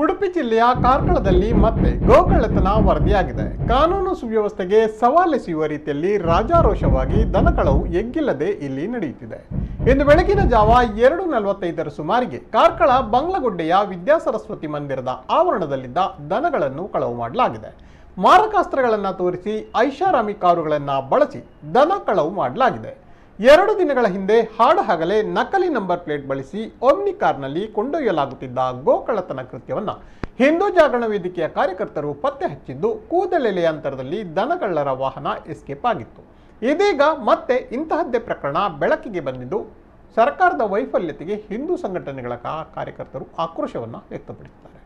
ಉಡುಪಿ ಜಿಲ್ಲೆಯ ಕಾರ್ಕಳದಲ್ಲಿ ಮತ್ತೆ ಗೋಕಳ್ಳತನ ವರದಿಯಾಗಿದೆ. ಕಾನೂನು ಸುವ್ಯವಸ್ಥೆಗೆ ಸವಾಲೆಸೆಯುವ ರೀತಿಯಲ್ಲಿ ರಾಜಾರೋಷವಾಗಿ ದನಕಳವು ಎಗ್ಗಿಲ್ಲದೆ ಇಲ್ಲಿ ನಡೆಯುತ್ತಿದೆ. ಇಂದು ಬೆಳಗಿನ ಜಾವ 2:45 ಸುಮಾರಿಗೆ ಕಾರ್ಕಳ ಬಂಗ್ಲಗುಡ್ಡೆಯ ವಿದ್ಯಾಸರಸ್ವತಿ ಮಂದಿರದ ಆವರಣದಲ್ಲಿದ್ದ ದನಗಳನ್ನು ಕಳವು ಮಾಡಲಾಗಿದೆ. ಮಾರಕಾಸ್ತ್ರಗಳನ್ನು ತೋರಿಸಿ ಐಷಾರಾಮಿ ಕಾರುಗಳನ್ನು ಬಳಸಿ ದನ ಕಳವು ಮಾಡಲಾಗಿದೆ. 2 ದಿನಗಳ ಹಿಂದೆ ಹಾಡಹಗಲೇ ನಕಲಿ ನಂಬರ್ ಪ್ಲೇಟ್ ಬಳಸಿ ಓಮ್ನಿ ಕಾರ್ನಲ್ಲಿ ಕೊಂಡೊಯ್ಯಲಾಗುತ್ತಿದ್ದ ಗೋಕಳ್ಳತನ ಕೃತ್ಯವನ್ನು ಹಿಂದೂ ಜಾಗರಣ ವೇದಿಕೆಯ ಕಾರ್ಯಕರ್ತರು ಪತ್ತೆ ಹಚ್ಚಿದ್ದು ಕೂದಲೆಲೆಯ ಅಂತರದಲ್ಲಿ ದನಗಳ್ಳರ ವಾಹನ ಎಸ್ಕೇಪ್ ಆಗಿತ್ತು. ಇದೀಗ ಮತ್ತೆ ಇಂತಹದ್ದೇ ಪ್ರಕರಣ ಬೆಳಕಿಗೆ ಬಂದಿದ್ದು ಸರ್ಕಾರದ ವೈಫಲ್ಯತೆಗೆ ಹಿಂದೂ ಸಂಘಟನೆಗಳ ಕಾರ್ಯಕರ್ತರು ಆಕ್ರೋಶವನ್ನು ವ್ಯಕ್ತಪಡಿಸಿದ್ದಾರೆ.